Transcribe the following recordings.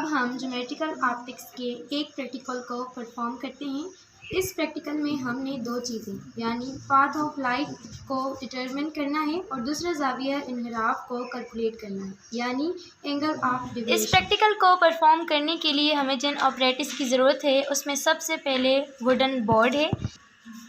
अब हम geometrical optics के एक प्रैक्टिकल को परफॉर्म करते हैं। इस प्रैक्टिकल में हमने दो चीज़ें यानी पाथ ऑफ लाइट को डिटरमिन करना है और दूसरा ज़ाविया इन्हिराफ को कैलकुलेट करना है यानी एंगल ऑफ डेविएशन। इस प्रैक्टिकल को परफॉर्म करने के लिए हमें जिन ऑपरेटर्स की ज़रूरत है उसमें सबसे पहले वुडन बोर्ड है।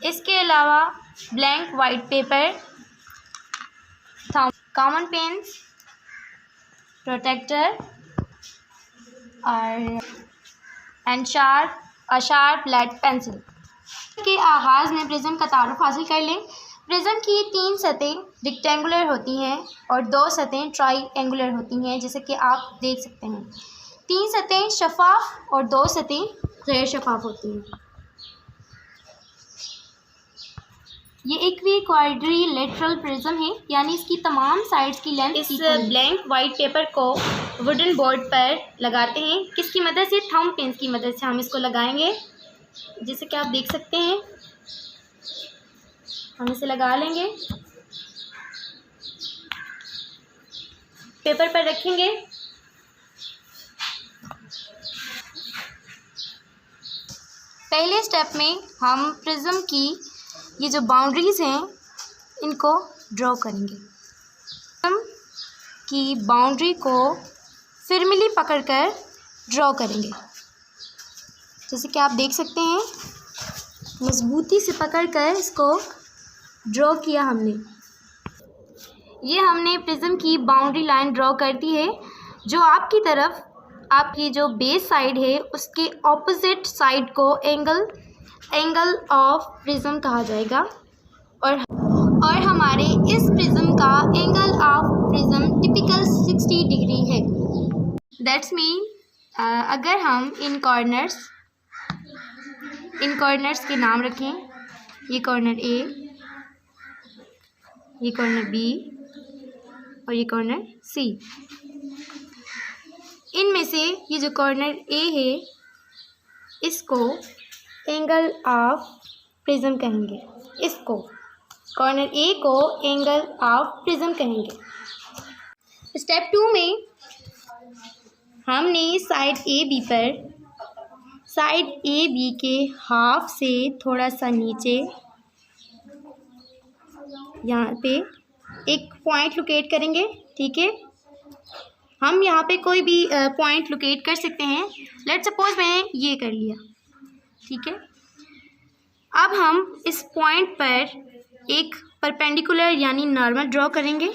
इसके अलावा blank white paper, common pens, protractor और शार्प लेड पेंसिल। के आगाज़ में प्रिज्म का तारुफ हासिल कर लें। प्रिज्म की 3 सतहें रेक्टेंगुलर होती हैं और 2 सतहें ट्राइएंगुलर होती हैं, जैसे कि आप देख सकते हैं। 3 सतहें शफाफ और 2 सतहें गैर शफाफ होती हैं। ये इक्वी क्वाड्रिलेटरल प्रिज्म है यानी इसकी तमाम साइड्स की लेंथ इस ब्लैंक वाइट पेपर को वुडन बोर्ड पर लगाते हैं। किसकी मदद से? थंब पेंस की मदद से हम इसको लगाएंगे, जैसे कि आप देख सकते हैं। हम इसे लगा लेंगे, पेपर पर रखेंगे। पहले स्टेप में हम प्रिज्म की ये जो बाउंड्रीज़ हैं इनको ड्रॉ करेंगे। प्रिज्म की बाउंड्री को फिरमिली पकड़कर ड्रॉ करेंगे, जैसे कि आप देख सकते हैं। मजबूती से पकड़कर इसको ड्रॉ किया हमने। ये हमने प्रिज्म की बाउंड्री लाइन ड्रॉ कर दी है, जो आपकी तरफ आपकी जो बेस साइड है उसके ऑपोजिट साइड को एंगल ऑफ प्रिज्म कहा जाएगा। और हमारे इस प्रिज्म का angle of prism typical 60 degree है। दैट्स मीन अगर हम इन कॉर्नर्स के नाम रखें, ये कॉर्नर ए, ये कॉर्नर बी और ये कॉर्नर सी, इनमें से ये जो कॉर्नर ए है इसको एंगल ऑफ प्रिज्म कहेंगे। इसको कॉर्नर ए को एंगल ऑफ प्रिज्म कहेंगे। स्टेप 2 में हमने साइड ए बी के हाफ से थोड़ा सा नीचे यहाँ पे एक पॉइंट लोकेट करेंगे। ठीक है, हम यहाँ पे कोई भी पॉइंट लोकेट कर सकते हैं। लेट्स सपोज मैंने ये कर लिया। ठीक है, अब हम इस पॉइंट पर एक परपेंडिकुलर यानी नॉर्मल ड्रॉ करेंगे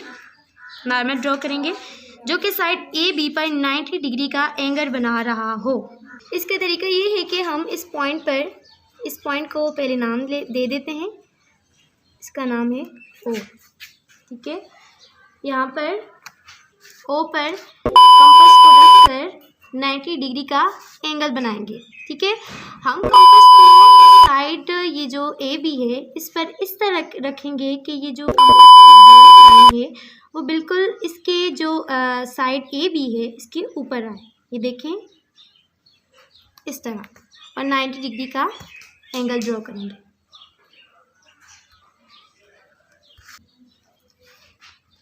जो कि साइड ए बी पर 90 डिग्री का एंगल बना रहा हो। इसका तरीका ये है कि हम इस पॉइंट को पहले नाम दे देते हैं। इसका नाम है ओ। ठीक है, यहाँ पर ओ पर कंपास को रखकर 90 डिग्री का एंगल बनाएंगे। ठीक है, हम कंपास को साइड ये जो ए बी है इस पर इस तरह रखेंगे कि ये जो कंपास की लाइन है वो बिल्कुल इसके जो साइड ए बी है इसके ऊपर आए। ये देखें इस तरह, और 90 डिग्री का एंगल ड्रॉ करेंगे।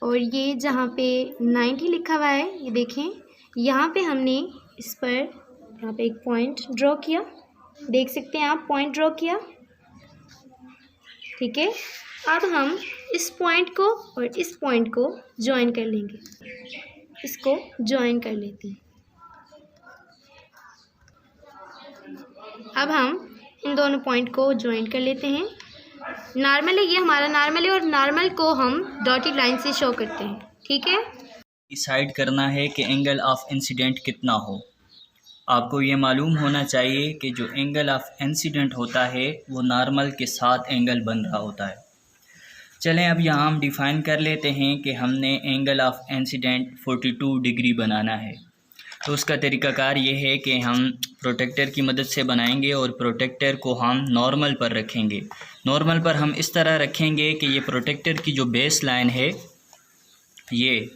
और ये जहाँ पे 90 लिखा हुआ है ये देखें, यहाँ पे हमने इस पर यहाँ पे एक पॉइंट ड्रॉ किया। देख सकते हैं आप, पॉइंट ड्रॉ किया। ठीक है, अब हम इस पॉइंट को और इस पॉइंट को ज्वाइन कर लेंगे। इसको ज्वाइन कर लेते हैं। अब हम इन दोनों पॉइंट को ज्वाइन कर लेते हैं। नॉर्मली ये हमारा नॉर्मल है और नॉर्मल को हम डॉटेड लाइन से शो करते हैं। ठीक है, डिसाइड करना है कि एंगल ऑफ इंसिडेंट कितना हो। आपको ये मालूम होना चाहिए कि जो एंगल ऑफ इंसिडेंट होता है वो नॉर्मल के साथ एंगल बन रहा होता है। चलें अब यहाँ हम डिफ़ाइन कर लेते हैं कि हमने एंगल ऑफ इंसिडेंट 42 डिग्री बनाना है। तो उसका तरीक़ाकार ये है कि हम प्रोटेक्टर की मदद से बनाएंगे और प्रोटेक्टर को हम नॉर्मल पर रखेंगे। नॉर्मल पर हम इस तरह रखेंगे कि ये प्रोटेक्टर की जो बेस लाइन है ये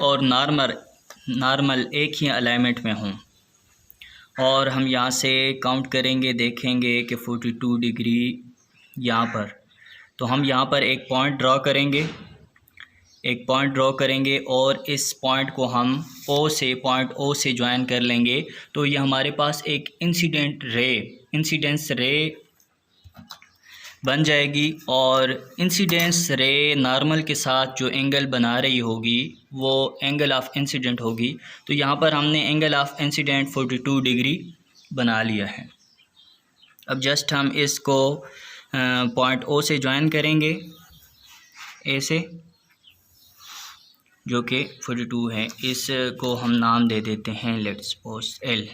और नॉर्मल एक ही अलाइनमेंट में हों। और हम यहाँ से काउंट करेंगे, देखेंगे कि 42 डिग्री यहाँ पर। तो हम यहाँ पर एक पॉइंट ड्रॉ करेंगे। एक पॉइंट ड्रॉ करेंगे और इस पॉइंट को हम पॉइंट ओ से ज्वाइन कर लेंगे। तो ये हमारे पास एक इंसिडेंस रे बन जाएगी और इंसिडेंस रे नॉर्मल के साथ जो एंगल बना रही होगी वो एंगल ऑफ इंसिडेंट होगी। तो यहाँ पर हमने एंगल ऑफ इंसिडेंट 42 डिग्री बना लिया है। अब जस्ट हम इसको पॉइंट ओ से ज्वाइन करेंगे, ए से, जो कि 42 है। इसको हम नाम दे देते हैं लेट्स सपोज एल।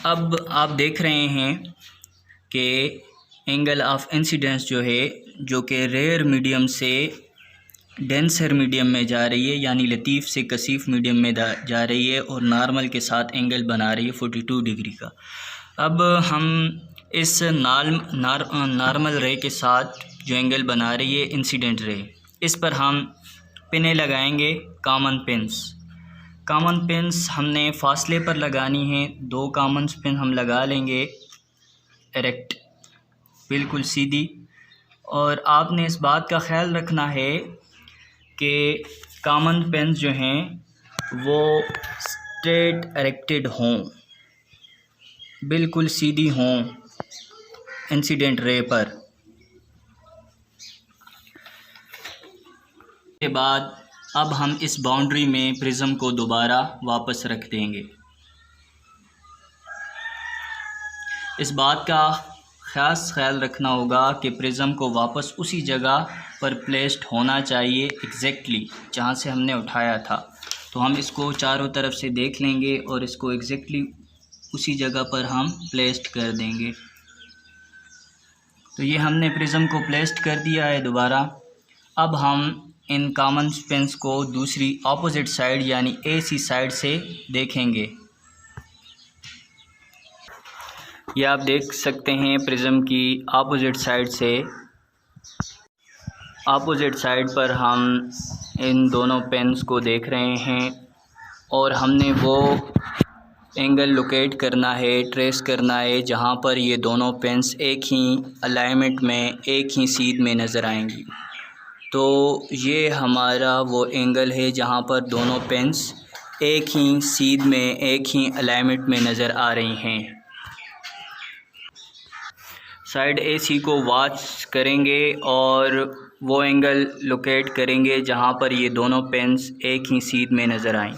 अब आप देख रहे हैं कि एंगल ऑफ इंसिडेंस जो है, जो कि रेयर मीडियम से डेंसर मीडियम में जा रही है, यानी लतीफ़ से कसीफ मीडियम में जा रही है और नॉर्मल के साथ एंगल बना रही है 42 डिग्री का। अब हम इस नॉर्मल रे के साथ जो एंगल बना रही है इंसिडेंट रे, इस पर हम पिनें लगाएंगे, कॉमन पिन्स हमने फासले पर लगानी है। 2 कॉमन पिन हम लगा लेंगे एरेक्ट, बिल्कुल सीधी। और आपने इस बात का ख्याल रखना है कि कॉमन पिन्स जो हैं वो स्ट्रेट एरेक्टेड हों, बिल्कुल सीधी हों इंसिडेंट रे पर। के बाद अब हम इस बाउंड्री में प्रिज्म को दोबारा वापस रख देंगे। इस बात का ख़ास ख्याल रखना होगा कि प्रिज्म को वापस उसी जगह पर प्लेस्ड होना चाहिए, एग्जैक्टली जहाँ से हमने उठाया था। तो हम इसको चारों तरफ से देख लेंगे और इसको एग्जैक्टली उसी जगह पर हम प्लेस्ड कर देंगे। तो ये हमने प्रिज्म को प्लेस्ड कर दिया है दोबारा। अब हम इन कॉमन पिन्स को दूसरी ऑपोजिट साइड यानी AC साइड से देखेंगे। ये आप देख सकते हैं प्रिज्म की ऑपोजिट साइड पर हम इन दोनों पेन्स को देख रहे हैं और हमने वो एंगल लोकेट करना है, ट्रेस करना है जहाँ पर ये दोनों पेन्स एक ही अलाइनमेंट में, एक ही सीध में नज़र आएंगी। तो ये हमारा वो एंगल है जहाँ पर दोनों पेन्स एक ही सीध में, एक ही अलाइनमेंट में नज़र आ रही हैं। साइड AC को वॉच करेंगे और वो एंगल लोकेट करेंगे जहाँ पर ये दोनों पेन्स एक ही सीध में नज़र आएं।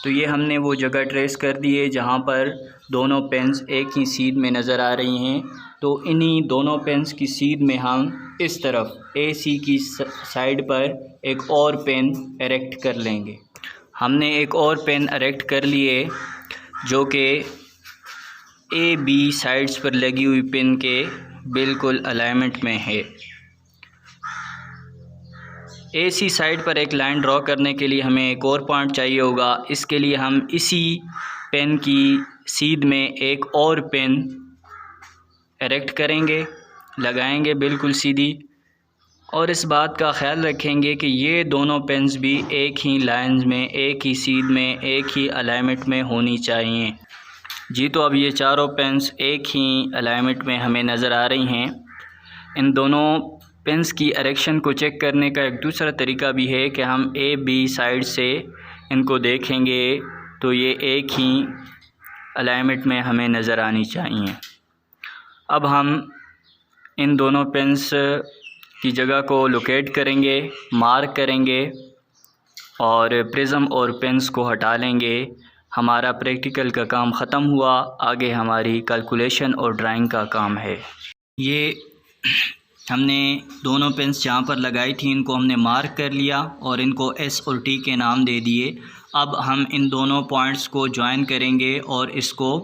तो ये हमने वो जगह ट्रेस कर दी है जहाँ पर दोनों पेन्स एक ही सीध में नज़र आ रही हैं। तो इन्हीं दोनों पेन्स की सीध में हम इस तरफ AC की साइड पर एक और पेन एरेक्ट कर लेंगे। हमने एक और पेन एरेक्ट कर लिए जो कि AB साइड्स पर लगी हुई पिन के बिल्कुल अलाइनमेंट में है। AC साइड पर एक लाइन ड्रॉ करने के लिए हमें एक और पॉइंट चाहिए होगा। इसके लिए हम इसी पेन की सीध में एक और पेन एरेक्ट करेंगे, लगाएंगे बिल्कुल सीधी। और इस बात का ख्याल रखेंगे कि ये दोनों पेन्स भी एक ही लाइंस में, एक ही सीध में, एक ही अलाइनमेंट में होनी चाहिए जी। तो अब ये चारों पेन्स एक ही अलाइनमेंट में हमें नज़र आ रही हैं। इन दोनों पेन्स की एरेक्शन को चेक करने का एक दूसरा तरीका भी है कि हम AB साइड से इनको देखेंगे तो ये एक ही अलाइनमेंट में हमें नज़र आनी चाहिए। अब हम इन दोनों पेन्स की जगह को लोकेट करेंगे, मार्क करेंगे और प्रिज्म और पेन्स को हटा लेंगे। हमारा प्रैक्टिकल का काम ख़त्म हुआ, आगे हमारी कैलकुलेशन और ड्राइंग का काम है। ये हमने दोनों पेन्स जहाँ पर लगाई थी इनको हमने मार्क कर लिया और इनको S और T के नाम दे दिए। अब हम इन दोनों पॉइंट्स को ज्वाइन करेंगे और इसको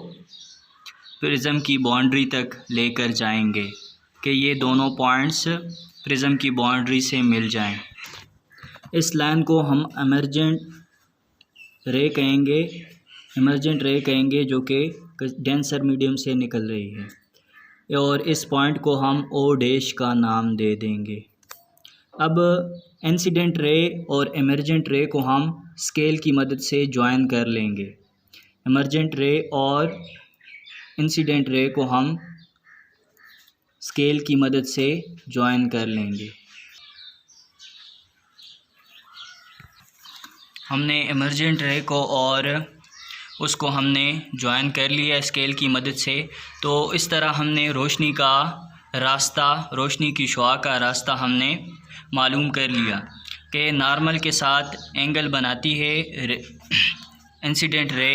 प्रिज्म की बाउंड्री तक लेकर जाएंगे कि ये दोनों पॉइंट्स प्रिज्म की बाउंड्री से मिल जाएं। इस लाइन को हम इमर्जेंट रे कहेंगे जो कि डेंसर मीडियम से निकल रही है और इस पॉइंट को हम O' का नाम दे देंगे। अब इंसिडेंट रे और इमर्जेंट रे को हम स्केल की मदद से ज्वाइन कर लेंगे। इमर्जेंट रे और इंसिडेंट रे को हम स्केल की मदद से ज्वाइन कर लेंगे। हमने इमर्जेंट रे को और उसको हमने ज्वाइन कर लिया स्केल की मदद से। तो इस तरह हमने रोशनी का रास्ता, रोशनी की शुआ का रास्ता हमने मालूम कर लिया कि नॉर्मल के साथ एंगल बनाती है इंसिडेंट रे,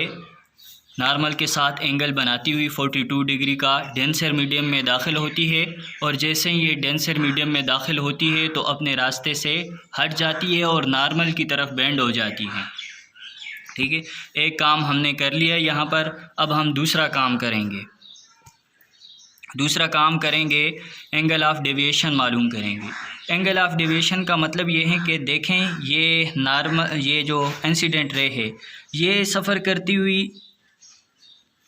नॉर्मल के साथ एंगल बनाती हुई 42 डिग्री का डेंसर मीडियम में दाखिल होती है, और जैसे ही ये डेंसर मीडियम में दाखिल होती है तो अपने रास्ते से हट जाती है और नॉर्मल की तरफ बेंड हो जाती है। ठीक है, एक काम हमने कर लिया यहाँ पर। अब हम दूसरा काम करेंगे। दूसरा काम करेंगे एंगल ऑफ डेविएशन मालूम करेंगे। एंगल ऑफ डेविएशन का मतलब ये है कि देखें ये नॉर्मल, ये जो इंसिडेंट रे है ये सफ़र करती हुई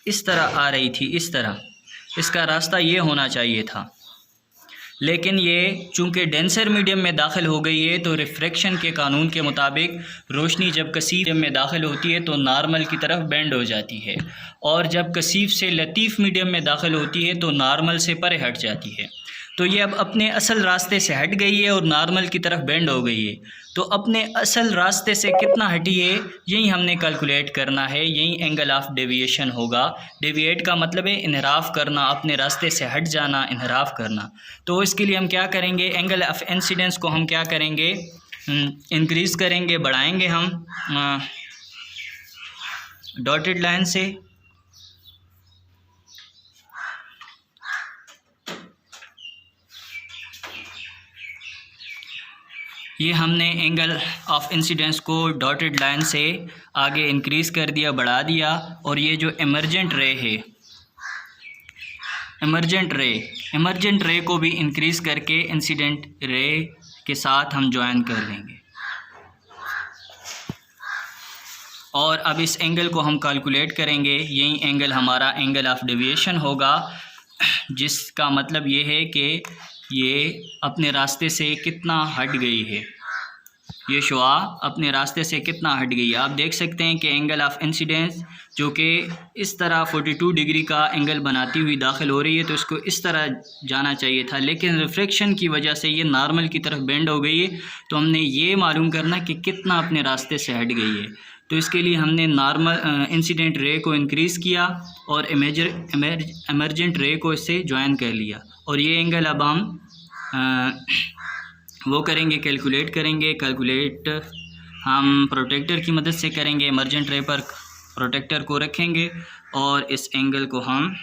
इस तरह आ रही थी, इस तरह इसका रास्ता ये होना चाहिए था, लेकिन ये चूँकि डेंसर मीडियम में दाखिल हो गई है तो रिफ्रैक्शन के कानून के मुताबिक रोशनी जब कसीफ में दाखिल होती है तो नॉर्मल की तरफ बेंड हो जाती है, और जब कसीफ से लतीफ़ मीडियम में दाखिल होती है तो नॉर्मल से परे हट जाती है। तो ये अब अपने असल रास्ते से हट गई है और नॉर्मल की तरफ बेंड हो गई है। तो अपने असल रास्ते से कितना हटी है यही हमने कैलकुलेट करना है, यही एंगल ऑफ डेविएशन होगा। डेविएट का मतलब है इनहराफ करना, अपने रास्ते से हट जाना, इनहराफ करना। तो इसके लिए हम क्या करेंगे, एंगल ऑफ इंसिडेंस को हम क्या करेंगे, इंक्रीज़ करेंगे, बढ़ाएंगे हम डॉटेड लाइन से। ये हमने एंगल ऑफ इंसिडेंस को डॉटेड लाइन से आगे इंक्रीज़ कर दिया, बढ़ा दिया, और ये जो इमर्जेंट रे है, इमर्जेंट रे को भी इंक्रीज़ करके इंसिडेंट रे के साथ हम ज्वाइन कर लेंगे। और अब इस एंगल को हम कैलकुलेट करेंगे, यही एंगल हमारा एंगल ऑफ डेविएशन होगा, जिसका मतलब ये है कि ये अपने रास्ते से कितना हट गई है, ये शुआ अपने रास्ते से कितना हट गई है। आप देख सकते हैं कि एंगल ऑफ इंसिडेंस जो कि इस तरह 42 डिग्री का एंगल बनाती हुई दाखिल हो रही है, तो इसको इस तरह जाना चाहिए था, लेकिन रिफ्रैक्शन की वजह से ये नॉर्मल की तरफ बेंड हो गई है। तो हमने ये मालूम करना कि कितना अपने रास्ते से हट गई है। तो इसके लिए हमने नॉर्मल इंसिडेंट रे को इंक्रीज़ किया और इमर्जेंट रे को इससे ज्वाइन कर लिया, और ये एंगल अब हम वो करेंगे, कैलकुलेट करेंगे। कैलकुलेट हम प्रोटेक्टर की मदद से करेंगे। इमर्जेंट रे पर प्रोटेक्टर को रखेंगे और इस एंगल को हम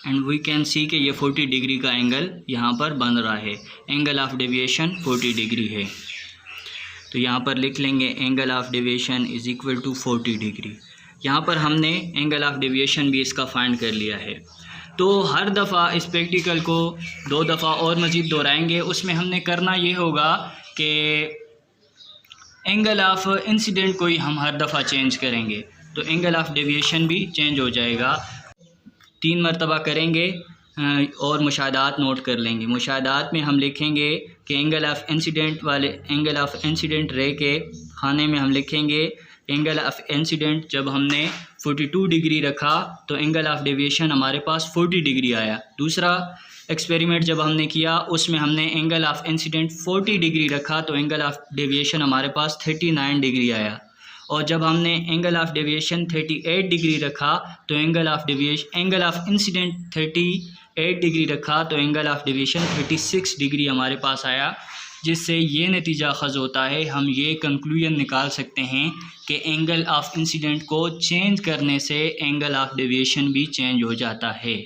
एंड वी कैन सी कि ये 40 डिग्री का एंगल यहाँ पर बन रहा है। एंगल ऑफ डेविएशन 40 डिग्री है, तो यहाँ पर लिख लेंगे angle of deviation is equal to 40 degree. यहाँ पर हमने एंगल ऑफ डेविएशन भी इसका फाइंड कर लिया है। तो हर दफ़ा इस प्रैक्टिकल को 2 दफ़ा और मज़ीद दोहराएंगे। उसमें हमने करना ये होगा कि एंगल ऑफ इंसिडेंट को ही हम हर दफ़ा चेंज करेंगे, तो एंगल ऑफ डेविएशन भी चेंज हो जाएगा। 3 मरतबा करेंगे और मुशाहदात नोट कर लेंगे। मुशाहदात में हम लिखेंगे कि एंगल ऑफ इंसिडेंट रे के खाने में हम लिखेंगे एंगल ऑफ इंसिडेंट जब हमने 42 डिग्री रखा तो एंगल ऑफ डेविएशन हमारे पास 40 डिग्री आया। दूसरा एक्सपेरिमेंट जब हमने किया उसमें हमने एंगल ऑफ इंसिडेंट 40 डिग्री रखा तो एंगल ऑफ डेविएशन हमारे पास 39 डिग्री आया। और जब हमने एंगल ऑफ डेविएशन 38 डिग्री रखा तो एंगल ऑफ इंसिडेंट 38 डिग्री रखा तो एंगल ऑफ डेविएशन 36 डिग्री हमारे पास आया, जिससे ये नतीजा ख़ज़ होता है, हम ये कंक्लूजन निकाल सकते हैं कि एंगल ऑफ इंसिडेंट को चेंज करने से एंगल ऑफ डेविएशन भी चेंज हो जाता है।